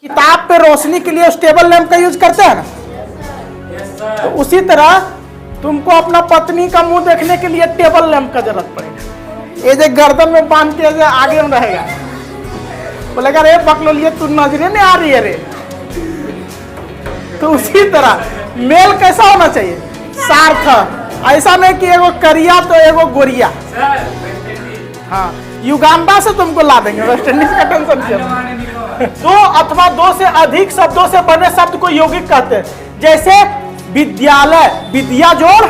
किताब पे रोशनी के लिए स्टेबल लैंप का यूज करते हैं ना, तो उसी तरह तुमको अपना पत्नी का मुंह देखने के लिए टेबल लैंप का जरूरत पड़ेगा। ये जो गर्दन में बांध के जो आगे में रहेगा, बोलेगा रे बकलोलिए तू नजरे नहीं आ रही है रे। तो उसी तरह मेल कैसा होना चाहिए, सार्थक। ऐसा नहीं कि एगो करिया तो एगो गोरिया। हाँ, युगांडा से तुमको ला देंगे, वेस्ट इंडीज का टेंशन क्यों। दो अथवा दो से अधिक शब्दों से बने शब्द को यौगिक कहते हैं। जैसे विद्यालय, विद्या जोड़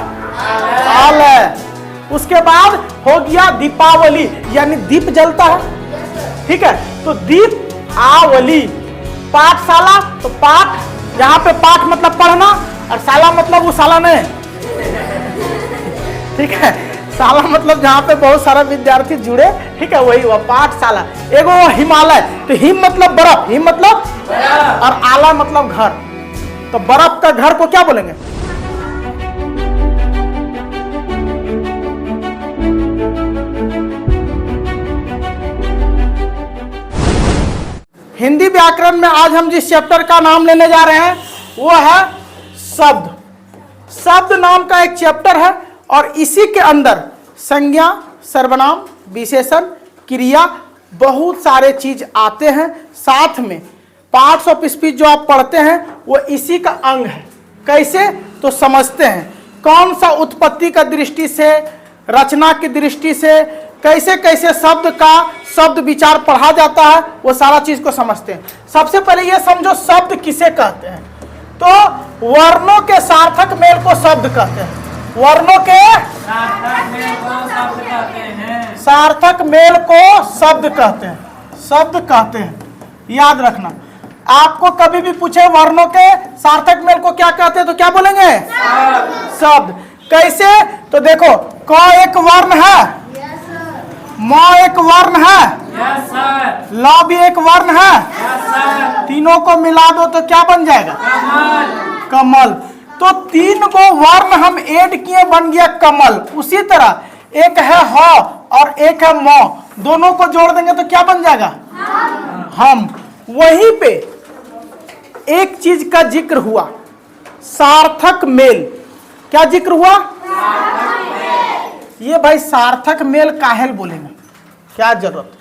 आलय। उसके बाद हो गया दीपावली, यानी दीप जलता है, ठीक है। तो दीप आवली। पाठशाला, तो पाठ, यहाँ पे पाठ मतलब पढ़ना, और शाला मतलब वो शाला नहीं, ठीक है। शाला मतलब जहाँ पे बहुत सारा विद्यार्थी जुड़े, ठीक है, वही हुआ पाठशाला। एगो हिमालय, तो हिम मतलब बर्फ, हिम मतलब, और आला मतलब घर। तो बर्फ का घर को क्या बोलेंगे? हिंदी व्याकरण में आज हम जिस चैप्टर का नाम लेने जा रहे हैं वो है शब्द। शब्द नाम का एक चैप्टर है, और इसी के अंदर संज्ञा, सर्वनाम, विशेषण, क्रिया, बहुत सारे चीज आते हैं। साथ में पार्ट्स ऑफ स्पीच जो आप पढ़ते हैं वो इसी का अंग है। कैसे, तो समझते हैं कौन सा उत्पत्ति का दृष्टि से, रचना की दृष्टि से, कैसे कैसे शब्द का शब्द विचार पढ़ा जाता है, वो सारा चीज को समझते हैं। सबसे पहले ये समझो शब्द किसे कहते हैं। तो वर्णों के सार्थक मेल को शब्द कहते हैं। वर्णों के सार्थक मेल को शब्द कहते हैं, शब्द कहते हैं। याद रखना, आपको कभी भी पूछे वर्णों के सार्थक मेल को क्या कहते हैं, तो क्या बोलेंगे? शब्द। कैसे, तो देखो, क एक वर्ण है, म एक वर्ण है, ल भी एक वर्ण है, तीनों को मिला दो तो क्या बन जाएगा? कमल। तो तीन को वर्ण हम ऐड किए, बन गया कमल। उसी तरह एक है ह और एक है म, दोनों को जोड़ देंगे तो क्या बन जाएगा? हम। वहीं पे एक चीज का जिक्र हुआ, सार्थक मेल। क्या जिक्र हुआ? ये भाई सार्थक मेल काहेल बोलेंगे, क्या जरूरत?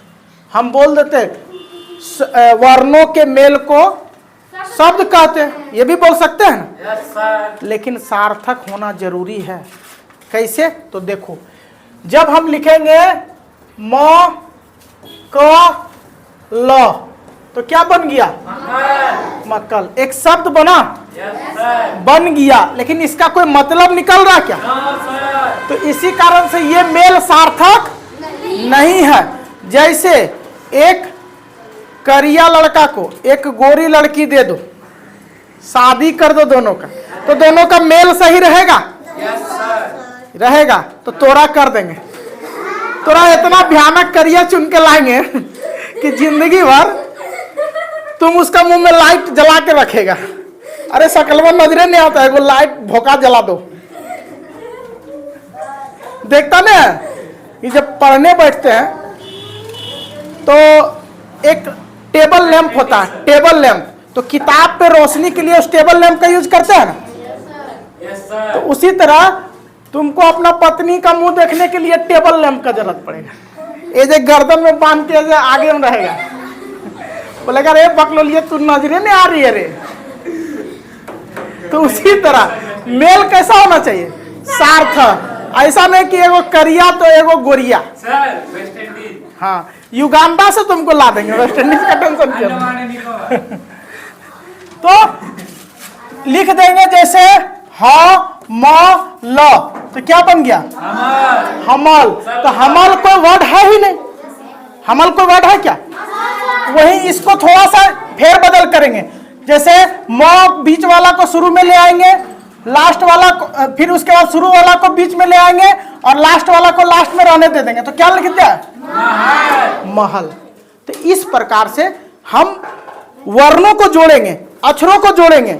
हम बोल देते वर्णों के मेल को शब्द कहते हैं, ये भी बोल सकते हैं ना। yes, लेकिन सार्थक होना जरूरी है। कैसे, तो देखो, जब हम लिखेंगे म क ल तो क्या बन गया? मक्कल। एक शब्द बना, yes, बन गया, लेकिन इसका कोई मतलब निकल रहा क्या? no, तो इसी कारण से ये मेल सार्थक नहीं है। जैसे एक करिया लड़का को एक गोरी लड़की दे दो, शादी कर दो दोनों का, तो दोनों का मेल सही रहेगा? yes, रहेगा। तो तोरा कर देंगे, तोरा इतना भयानक करिया चुन के लाएंगे कि जिंदगी भर तुम उसका मुंह में लाइट जला के रखेगा। अरे शकलवा नजरे नहीं आता है, वो लाइट भोका जला दो। देखता ना, ये जब पढ़ने बैठते हैं तो एक टेबल लैंप होता है, टेबल लैंप। तो किताब पे रोशनी के लिए उस टेबल लैंप का यूज करते हैं ना। yes, तो उसी तरह तुमको अपना पत्नी का मुंह देखने के लिए टेबल लैंप का जरूरत पड़ेगा। ये जो गर्दन में बांध के जो आगे में रहेगा, बोलेगा रे बकलोलिए तू नजरे नहीं आ रही है रे। तो उसी तरह मेल कैसा होना चाहिए, सार्थक। ऐसा नहीं कि एगो करिया तो एगो गोरिया। हाँ, युगांडा से तुमको ला देंगे, वेस्ट इंडीज का टेंशन क्यों। तो लिख देंगे जैसे ह म ल, तो क्या बन गया? हमल। तो हमल कोई वर्ड है ही नहीं, हमल कोई वर्ड है क्या? वही इसको थोड़ा सा फेर बदल करेंगे। जैसे म बीच वाला को शुरू में ले आएंगे, लास्ट वाला को, फिर उसके बाद शुरू वाला को बीच में ले आएंगे, और लास्ट वाला को लास्ट में रहने दे देंगे, तो क्या लिख दिया? महल। तो इस प्रकार से हम वर्णों को जोड़ेंगे, अक्षरों को जोड़ेंगे,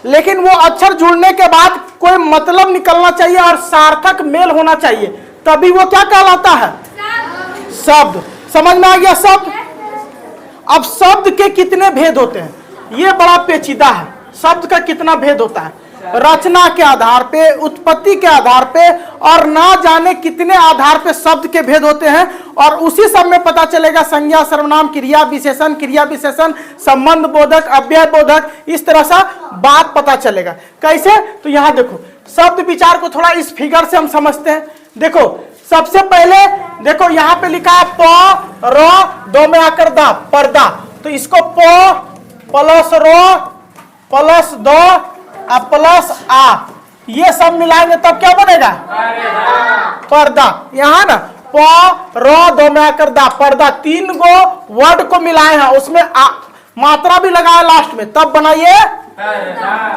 लेकिन वो अक्षर जुड़ने के बाद कोई मतलब निकलना चाहिए और सार्थक मेल होना चाहिए, तभी वो क्या कहलाता है? शब्द। समझ में आ गया शब्द? अब शब्द के कितने भेद होते हैं? ये बड़ा पेचीदा है, शब्द का कितना भेद होता है, रचना के आधार पे, उत्पत्ति के आधार पे, और ना जाने कितने आधार पे शब्द के भेद होते हैं। और उसी सब में पता चलेगा संज्ञा, सर्वनाम, क्रिया विशेषण, संबंध बोधक, अव्यय बोधक, इस तरह से बात पता चलेगा। कैसे? तो यहां देखो, शब्द विचार को थोड़ा इस फिगर से हम समझते हैं। देखो सबसे पहले देखो यहां पे लिखा है प र, दो में आकर दा, पर्दा। तो इसको प प्लस रो प्लस दो प्लस आ, ये सब मिलाएंगे तब क्या बनेगा? पर्दा। यहाँ ना प र, दो में आकर दा, पर्दा, 3 गो वर्ड को मिलाए हैं, उसमें मात्रा भी लगाया लास्ट में, तब बनाइए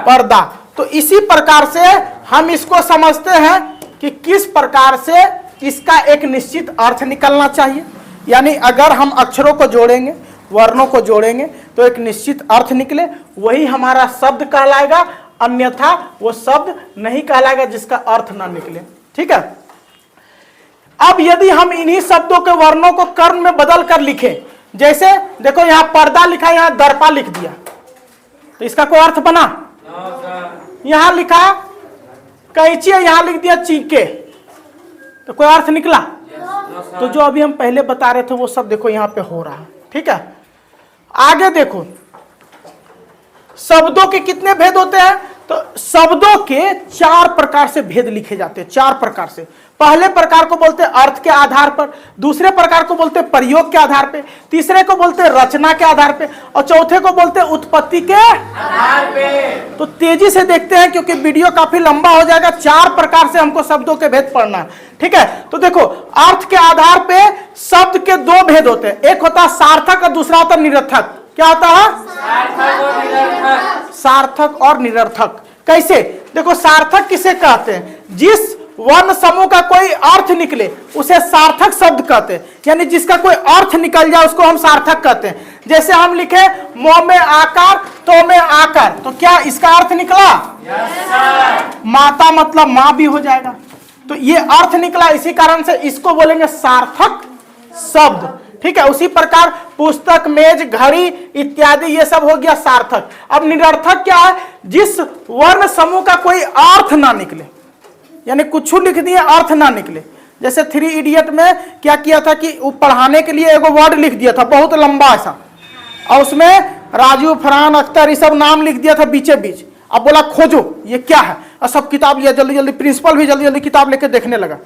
पर्दा। तो इसी प्रकार से हम इसको समझते हैं कि किस प्रकार से इसका एक निश्चित अर्थ निकलना चाहिए। यानी अगर हम अक्षरों को जोड़ेंगे, वर्णों को जोड़ेंगे तो एक निश्चित अर्थ निकले, वही हमारा शब्द कहलाएगा, अन्यथा वो शब्द नहीं कहलाएगा जिसका अर्थ ना निकले। ठीक है। अब यदि हम इन्हीं शब्दों के वर्णों को कर्ण में बदल कर लिखें, जैसे देखो यहां पर्दा लिखा, यहां दर्पा लिख दिया, तो इसका कोई अर्थ बना? यहां लिखा कैंची, यहां लिख दिया चीके, तो कोई अर्थ निकला? तो जो अभी हम पहले बता रहे थे वो सब देखो यहां पे हो रहा है। ठीक है। आगे देखो शब्दों के कितने भेद होते हैं? तो शब्दों के 4 प्रकार से भेद लिखे जाते हैं, 4 प्रकार से। पहले प्रकार को बोलते हैं अर्थ के आधार पर, दूसरे प्रकार को बोलते हैं प्रयोग के आधार पे, तीसरे को बोलते हैं रचना के आधार पे, और चौथे को बोलते हैं उत्पत्ति के आधार पे। तो तेजी से देखते हैं क्योंकि वीडियो काफी लंबा हो जाएगा। 4 प्रकार से हमको शब्दों के भेद पढ़ना है। ठीक है। तो देखो अर्थ के आधार पे शब्द के 2 भेद होते हैं, एक होता है सार्थक और दूसरा होता है निरर्थक। क्या होता है? सार्थक और निरर्थक। कैसे? देखो सार्थक किसे कहते हैं? जिस वर्ण समूह का कोई अर्थ निकले उसे सार्थक शब्द कहते हैं, यानी जिसका कोई अर्थ निकल जाए उसको हम सार्थक कहते हैं। जैसे हम लिखे मोह में आकार, तो में आकर, तो क्या इसका अर्थ निकला? माता मतलब मां भी हो जाएगा, तो ये अर्थ निकला, इसी कारण से इसको बोलेंगे सार्थक शब्द। ठीक है। उसी प्रकार पुस्तक, मेज, घड़ी इत्यादि ये सब हो गया सार्थक। अब निरर्थक क्या है? जिस वर्ण समूह का कोई अर्थ ना निकले, यानी कुछ लिख दिए अर्थ ना निकले। जैसे 3 इडियट में क्या किया था कि वो पढ़ाने के लिए एगो वर्ड लिख दिया था बहुत लंबा ऐसा, और उसमें राजू, फरहान, अख्तर ये सब नाम लिख दिया था बीचे बीच। अब बोला खोजो ये क्या है, और सब किताब लिया जल्दी जल्दी, प्रिंसिपल भी जल्दी जल्दी किताब लेके देखने लगा।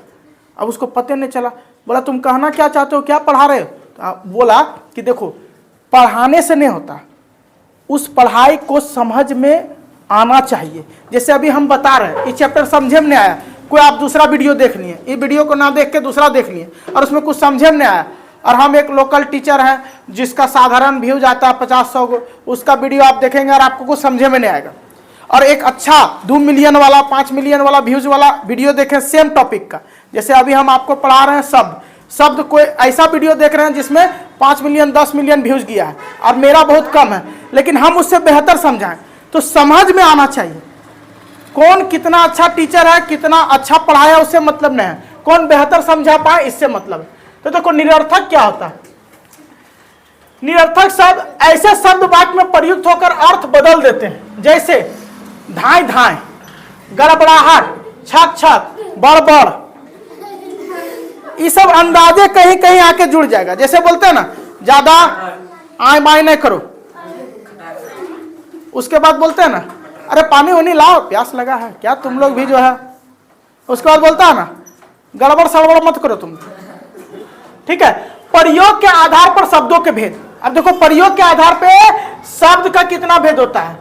अब उसको पता नहीं चला, बोला तुम कहना क्या चाहते हो, क्या पढ़ा रहे हो? बोला कि देखो पढ़ाने से नहीं होता, उस पढ़ाई को समझ में आना चाहिए। जैसे अभी हम बता रहे हैं, ये चैप्टर समझे में नहीं आया, कोई आप दूसरा वीडियो देख लिए, ये वीडियो को ना देख के दूसरा देख लिए और उसमें कुछ समझे में नहीं आया, और हम एक लोकल टीचर हैं जिसका साधारण व्यूज आता है 50-100 को, उसका वीडियो आप देखेंगे और आपको कुछ समझे में नहीं आएगा। और एक अच्छा 2 मिलियन वाला, 5 मिलियन वाला व्यूज वाला वीडियो देखें सेम टॉपिक का, जैसे अभी हम आपको पढ़ा रहे हैं शब्द कोई ऐसा वीडियो देख रहे हैं जिसमें 5 मिलियन 10 मिलियन व्यूज गया है और मेरा बहुत कम है, लेकिन हम उससे बेहतर समझाएं, तो समझ में आना चाहिए। कौन कितना अच्छा टीचर है, कितना अच्छा पढ़ाया उससे मतलब नहीं है, कौन बेहतर समझा पाए इससे मतलब है। तो देखो निरर्थक क्या होता है? निरर्थक शब्द ऐसे शब्द वाक्य में प्रयुक्त होकर अर्थ बदल देते हैं, जैसे धाए धाए, गड़बड़ाहट, छक छक, बड़बड़, ये सब अंदाजे कहीं कहीं आके जुड़ जाएगा। जैसे बोलते हैं ना ज्यादा आय बाय नहीं करो, उसके बाद बोलते हैं ना अरे पानी वानी लाओ प्यास लगा है, क्या तुम लोग भी जो है, उसके बाद बोलता है ना गड़बड़ सड़बड़ मत करो तुम। ठीक है। प्रयोग के आधार पर शब्दों के भेद। अब देखो प्रयोग के आधार पे शब्द का कितना भेद होता है?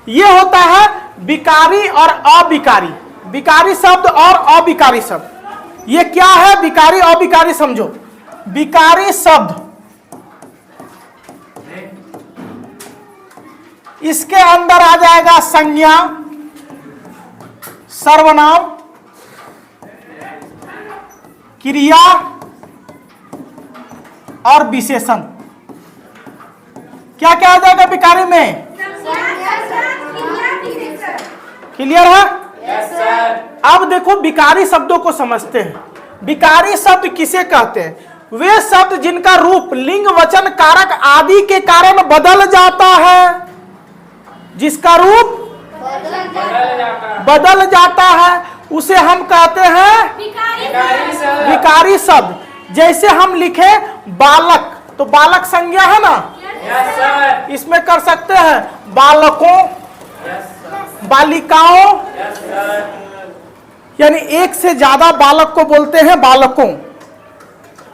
ये होता है विकारी और अविकारी, विकारी शब्द और अविकारी शब्द। ये क्या है विकारी अविकारी? समझो, विकारी शब्द इसके अंदर आ जाएगा संज्ञा, सर्वनाम, क्रिया और विशेषण। क्या क्या आ जाएगा विकारी में? क्लियर है? Yes sir. अब देखो विकारी शब्दों को समझते हैं। विकारी शब्द किसे कहते हैं? वे शब्द जिनका रूप लिंग वचन कारक आदि के कारण बदल जाता है, जिसका रूप बदल जाता है उसे हम कहते हैं विकारी शब्द। जैसे हम लिखे बालक, तो बालक संज्ञा है ना, इसमें कर सकते हैं बालकों, बालिकाओं, यानी एक से ज्यादा बालक को बोलते हैं बालकों।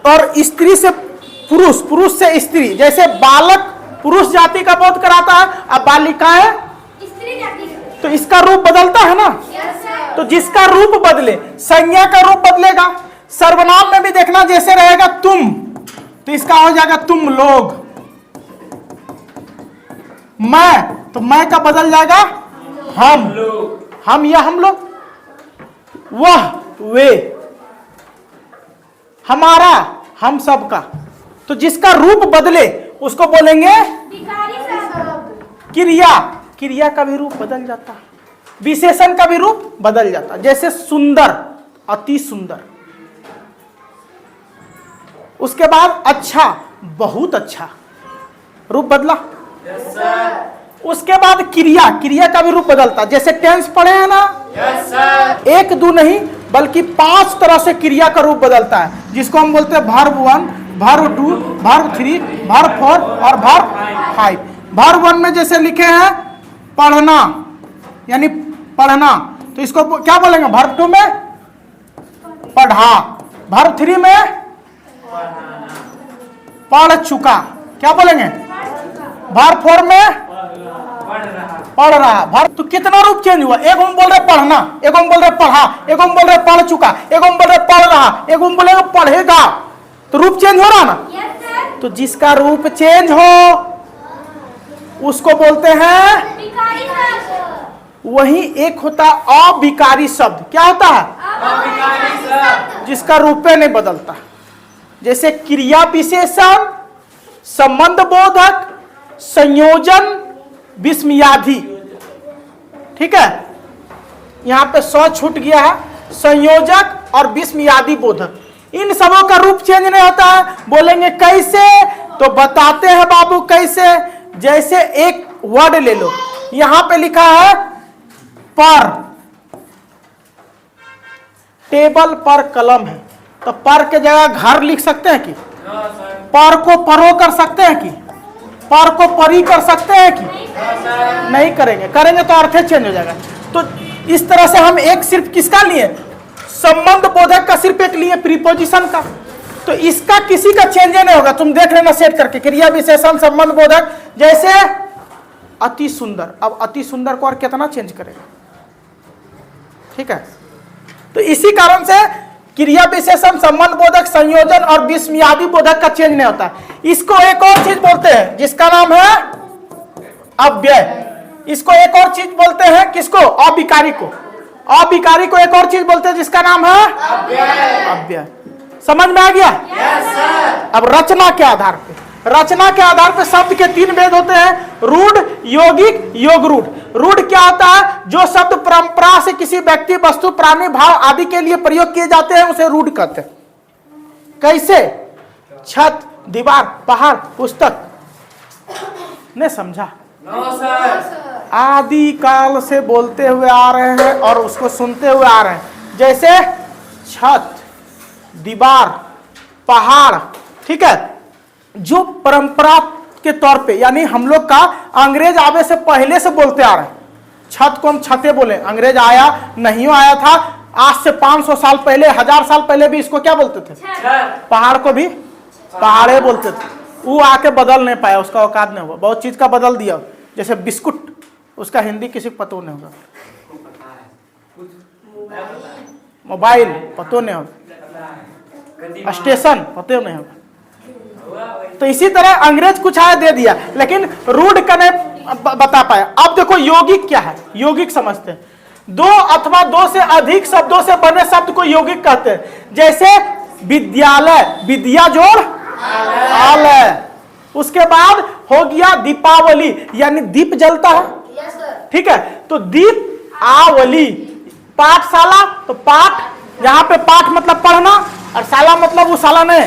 और स्त्री से पुरुष, पुरुष से स्त्री, जैसे बालक पुरुष जाति का बोध कराता है, अब बालिकाएं स्त्री जाति, तो इसका रूप बदलता है ना। तो जिसका रूप बदले, संज्ञा का रूप बदलेगा। सर्वनाम में भी देखना, जैसे रहेगा तुम, तो इसका हो जाएगा तुम लोग। मैं, तो मैं का बदल जाएगा हम या हम लोग। वह, वे, हमारा, हम सब का। तो जिसका रूप बदले उसको बोलेंगे क्रिया। क्रिया का भी रूप बदल जाता है, विशेषण का भी रूप बदल जाता है। जैसे सुंदर, अति सुंदर। उसके बाद अच्छा, बहुत अच्छा, रूप बदला। उसके बाद क्रिया, क्रिया का भी रूप बदलता है। जैसे टेंस पढ़े हैं ना, एक दो नहीं बल्कि 5 तरह से क्रिया का रूप बदलता है, जिसको हम बोलते हैं वर्ब 1, वर्ब 2, वर्ब 3, वर्ब 4 और वर्ब 5। वर्ब 1 में जैसे लिखे हैं पढ़ना, यानी पढ़ना, तो इसको क्या बोलेंगे? वर्ब 2 में पढ़ा। वर्ब 3 में पढ़ चुका, क्या बोलेंगे? वर्ब 4 में पढ़ रहा। वर्ब, तो कितना रूप चेंज हुआ? एक हम बोल रहे पढ़ना, एक हम बोल रहे पढ़ा, एक हम बोल रहे पढ़ चुका, एक हम बोल रहे पढ़ रहा, एक हम बोलेंगे पढ़ेगा। तो रूप चेंज हो रहा ना। तो जिसका रूप चेंज हो उसको बोलते हैं विकारी शब्द। वही एक होता है अविकारी शब्द। क्या होता है? अविकारी शब्द, जिसका रूप नहीं बदलता। जैसे क्रिया विशेषण, संबंध बोधक, संयोजन, विस्मयादि। ठीक है, यहां पे 100 छूट गया है। संयोजक और विस्मयादि बोधक, इन सबों का रूप चेंज नहीं होता है। बोलेंगे कैसे? तो बताते हैं बाबू कैसे। जैसे एक वर्ड ले लो, यहां पे लिखा है पर, टेबल पर कलम है, तो पर के जगह घर लिख सकते हैं कि? पर को परो कर सकते हैं कि? पर को परी कर सकते हैं कि? नहीं करेंगे। करेंगे तो अर्थ चेंज हो जाएगा। तो इस तरह से हम एक सिर्फ किसका लिए? संबंध बोधक का सिर्फ एक लिए, प्रीपोजिशन का। तो इसका किसी का चेंज नहीं होगा। तुम देख लेना सेट करके, क्रिया विशेषण, संबंध बोधक। जैसे अति सुंदर, अब अति सुंदर को और कितना चेंज करेगा? ठीक है, तो इसी कारण से क्रिया विशेषण, संबंध बोधक, संयोजन और विस्मयादि बोधक का चेंज नहीं होता। इसको एक और चीज बोलते हैं जिसका नाम है अव्यय। इसको एक और चीज बोलते हैं, किसको? अविकारी को। अविकारी को एक और चीज बोलते हैं जिसका नाम है अव्यय। समझ में आ गया? अब रचना के आधार पे, रचना के आधार पे शब्द के 3 भेद होते हैं, रूढ़, यौगिक, योग रूढ़। रूढ़ क्या होता है? जो शब्द परंपरा से किसी व्यक्ति, वस्तु, प्राणी, भाव आदि के लिए प्रयोग किए जाते हैं उसे रूढ़ कहते हैं। कैसे? छत, दीवार, पहाड़, पुस्तक। नहीं समझा? आदि काल से बोलते हुए आ रहे हैं और उसको सुनते हुए आ रहे हैं। जैसे छत, दीवार, पहाड़। ठीक है, जो परंपरा के तौर पे, यानी हम लोग का अंग्रेज आवे से पहले से बोलते आ रहे हैं। छत को हम छते बोले, अंग्रेज आया नहीं आया था, आज से 500 साल पहले, 1000 साल पहले भी इसको क्या बोलते थे? पहाड़ को भी पहाड़े बोलते थे। वो आके बदल नहीं पाया, उसका औकात नहीं हुआ। बहुत चीज का बदल दिया। जैसे बिस्कुट, उसका हिंदी किसी को पता नहीं होगा। मोबाइल पता नहीं होगा, स्टेशन पता नहीं होगा। तो इसी तरह अंग्रेज कुछ आया दे दिया, लेकिन रूढ़ का नहीं बता पाया। अब देखो यौगिक क्या है? यौगिक समझते हैं, 2 अथवा 2 से अधिक शब्दों से बने शब्द को यौगिक कहते हैं। जैसे विद्यालय, विद्या जोड़ आलय। उसके बाद हो गया दीपावली, यानी दीप जलता है। ठीक है, तो दीप आवली। पाठशाला, तो पाठ, यहाँ पे पाठ मतलब पढ़ना और शाला मतलब वो शाला नहीं,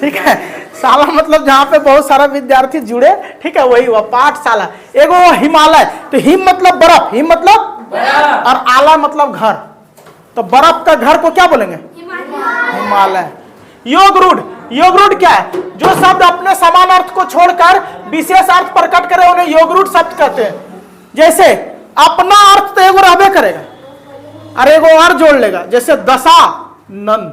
ठीक है, शाला मतलब जहाँ पे बहुत सारा विद्यार्थी जुड़े, ठीक है, वही हुआ पाठशाला। एगो हिमालय, तो हिम मतलब बर्फ, हिम मतलब और आला मतलब घर, तो बर्फ का घर को क्या बोलेंगे? हिमालय। योग रूढ़, योग रूढ़ क्या है? जो शब्द अपने समान अर्थ को छोड़कर विशेष अर्थ प्रकट करे उन्हें योग रूढ़ शब्द कहते हैं। जैसे अपना अर्थ तो एगो रहबे करेगा और एगो और जोड़ लेगा, जैसे दशानन,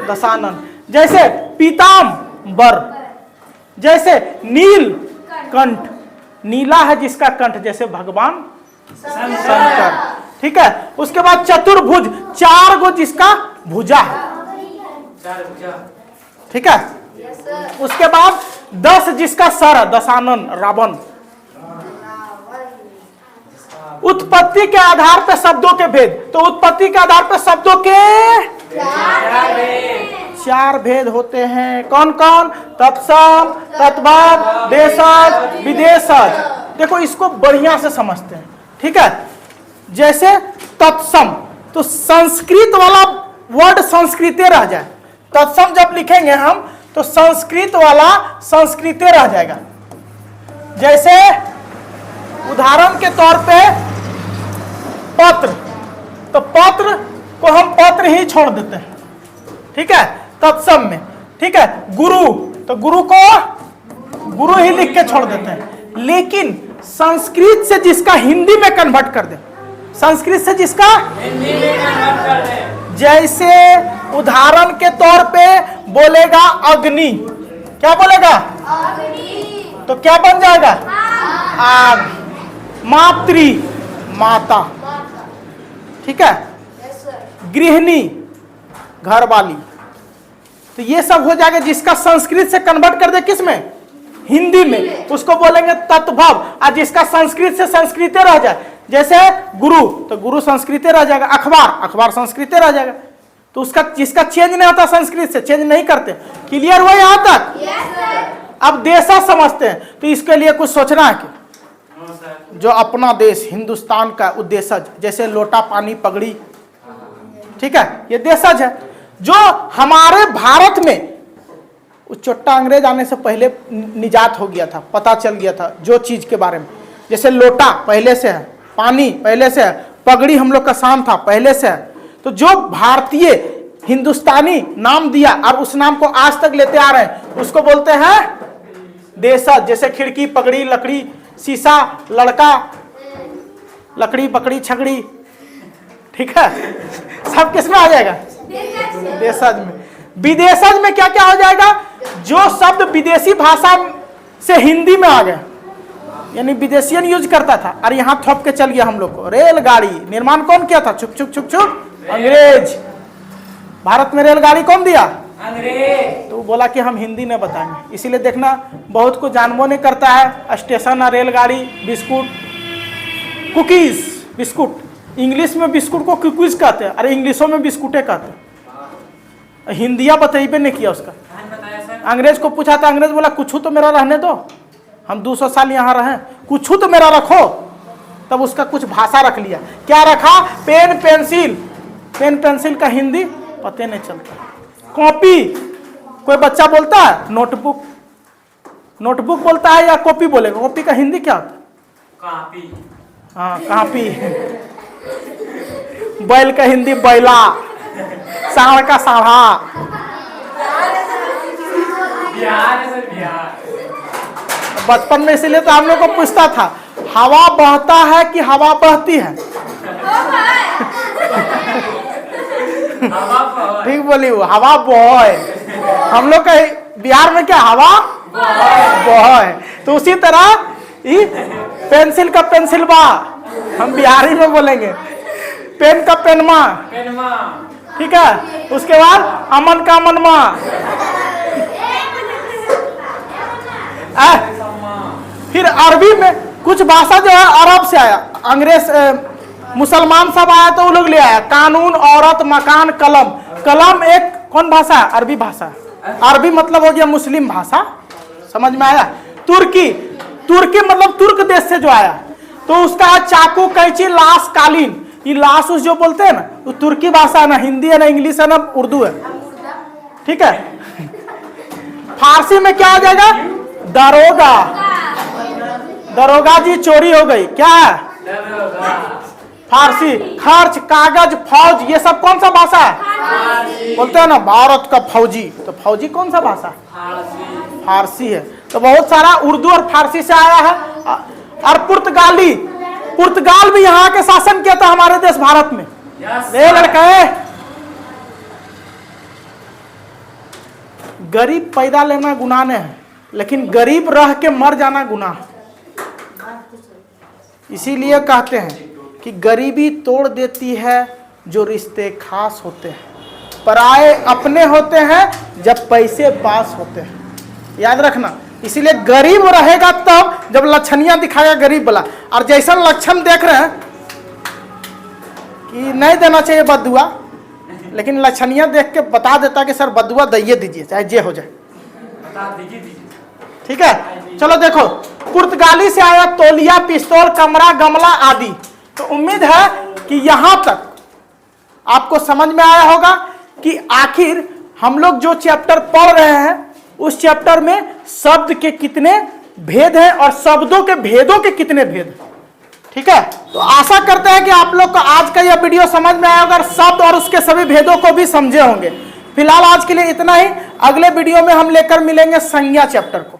दशानन, जैसे पीताम्बर, जैसे नील कंठ, नीला है जिसका कंठ, जैसे भगवान शंकर, ठीक है। उसके बाद चतुर्भुज, चार गो जिसका भुजा है, ठीक है। उसके बाद 10 जिसका सर है, दशानन, रावण। उत्पत्ति के आधार पर शब्दों के भेद, तो उत्पत्ति के आधार पर शब्दों के 4 भेद होते हैं। कौन कौन? तत्सम, तद्भव, देशज, विदेशज। देखो इसको बढ़िया से समझते हैं, ठीक है। जैसे तत्सम, तो संस्कृत वाला वर्ड संस्कृते रह जाए, तत्सम जब लिखेंगे हम तो संस्कृत वाला संस्कृते रह जाएगा। जैसे उदाहरण के तौर पे पत्र, तो पत्र को हम पत्र ही छोड़ देते हैं, ठीक है, तत्सम में, ठीक है। गुरु, तो गुरु को गुरु ही लिख के छोड़ देते हैं। लेकिन संस्कृत से जिसका हिंदी में कन्वर्ट कर दे, संस्कृत से जिसका हिंदी में कन्वर्ट कर दे, जैसे उदाहरण के तौर पे बोलेगा अग्नि, क्या बोलेगा? अग्नि, तो क्या बन जाएगा? आग। मातृ, माता, ठीक है। गृहिणी, घर वाली, तो ये सब हो जाएगा जिसका संस्कृत से कन्वर्ट कर दे, किस में? हिंदी में, उसको बोलेंगे तत्भव। और जिसका संस्कृत से संस्कृत रह जाए, जैसे गुरु, तो गुरु संस्कृत रह जाएगा। अखबार, अखबार संस्कृत रह जाएगा। तो उसका जिसका चेंज नहीं होता, संस्कृत से चेंज नहीं करते। क्लियर हुआ यहाँ तक? अब देशा समझते हैं, तो इसके लिए कुछ सोचना है कि जो अपना देश हिंदुस्तान का उद्देश्य, जैसे लोटा, पानी, पगड़ी, ठीक है, ये देशज है। जो हमारे भारत में चोट्टा अंग्रेज आने से पहले निजात हो गया था, पता चल गया था जो चीज के बारे में, जैसे लोटा पहले से है, पानी पहले से है, पगड़ी हम लोग का शान था पहले से है। तो जो भारतीय हिंदुस्तानी नाम दिया और उस नाम को आज तक लेते आ रहे हैं, उसको बोलते हैं देशज। जैसे खिड़की, पगड़ी, लकड़ी, शीशा, लड़का, लकड़ी, बकड़ी, छगड़ी, ठीक है, सब किस में आ जाएगा? देशज में। विदेशज में क्या क्या हो जाएगा? जो शब्द विदेशी भाषा से हिंदी में आ गए, यानी विदेशियन यूज करता था और यहाँ थोप के चल गया हम लोग को। रेलगाड़ी निर्माण कौन किया था? छुक छुक छुक छुक, अंग्रेज। भारत में रेलगाड़ी कौन दिया? अंग्रेज। तो बोला कि हम हिंदी में बताएंगे। इसीलिए देखना बहुत को जानबो नहीं करता है, स्टेशन, रेलगाड़ी, बिस्कुट, कुकीज, बिस्कुट, इंग्लिश में बिस्कुट को कुकीज कहते हैं, अरे इंग्लिशों में बिस्कुटे कहते हैं। हिंदिया बतेबे नहीं किया उसका। अंग्रेज को पूछा था, अंग्रेज बोला कुछ तो मेरा रहने दो, हम 200 साल यहाँ रहे, कुछ तो मेरा रखो। तब उसका कुछ भाषा रख लिया। क्या रखा? Pen, pencil. पेन पेंसिल का हिंदी पते नहीं चलता। कॉपी, कोई बच्चा बोलता है नोटबुक, नोटबुक बोलता है या कॉपी बोलेगा? कॉपी का हिंदी क्या होता है? कॉपी। हाँ, कॉपी। बैल का हिंदी बैला, सांड का सांढ़ा। बचपन में इसीलिए तो हम लोग को पूछता था, हवा बहता है कि हवा बहती है? ठीक बोली वो, हवा बहे। हम लोग का बिहार में क्या हवा बहे। तो उसी तरह पेंसिल का पेंसिल बा, हम बिहारी में बोलेंगे। पेन का पेनमा, ठीक है। उसके बाद अमन का अमनमा। फिर अरबी में कुछ भाषा जो है अरब से आया, अंग्रेज मुसलमान सब आया तो वो लोग ले आया। कानून, औरत, मकान, कलम। कलम एक कौन भाषा है? अरबी भाषा। अरबी मतलब हो गया मुस्लिम भाषा, समझ में आया। तुर्की, तुर्की मतलब तुर्क देश से जो आया, तो उसका चाकू, कैंची, लाश, कालीन। ये लाश जो बोलते हैं ना, वो तुर्की भाषा है ना, हिंदी है ना, इंग्लिश है ना, उर्दू है। ठीक है। फारसी में क्या आ जाएगा? दरोगा। दरोगा जी चोरी हो गई, क्या है? फारसी। खर्च, कागज, फौज, ये सब कौन सा भाषा है? बोलते हैं ना भारत का फौजी, तो फौजी कौन सा भाषा? फारसी है। तो बहुत सारा उर्दू और फारसी से आया है। और पुर्तगाली, पुर्तगाल भी यहाँ के शासन किया था हमारे देश भारत में। ये लड़के, गरीब पैदा लेना गुनाह नहीं है, लेकिन गरीब रह के मर जाना गुनाह है। इसीलिए कहते हैं कि गरीबी तोड़ देती है जो रिश्ते खास होते हैं। पराए अपने होते हैं जब पैसे पास होते हैं, याद रखना। इसीलिए गरीब रहेगा तब जब लक्षणियां दिखाएगा गरीब वाला। और जैसा लक्षण देख रहे हैं कि नहीं देना चाहिए बदुआ, लेकिन लक्षणियां देख के बता देता कि सर बदुआ दइए दीजिए, चाहे जे हो जाए, ठीक है। चलो देखो, पुर्तगाली से आया तौलिया, पिस्तौल, कमरा, गमला आदि। तो उम्मीद है कि यहां तक आपको समझ में आया होगा कि आखिर हम लोग जो चैप्टर पढ़ रहे हैं उस चैप्टर में शब्द के कितने भेद हैं और शब्दों के भेदों के कितने भेद हैं, ठीक है। तो आशा करते हैं कि आप लोग को आज का यह वीडियो समझ में आया होगा और शब्द और उसके सभी भेदों को भी समझे होंगे। फिलहाल आज के लिए इतना ही। अगले वीडियो में हम लेकर मिलेंगे संज्ञा चैप्टर को।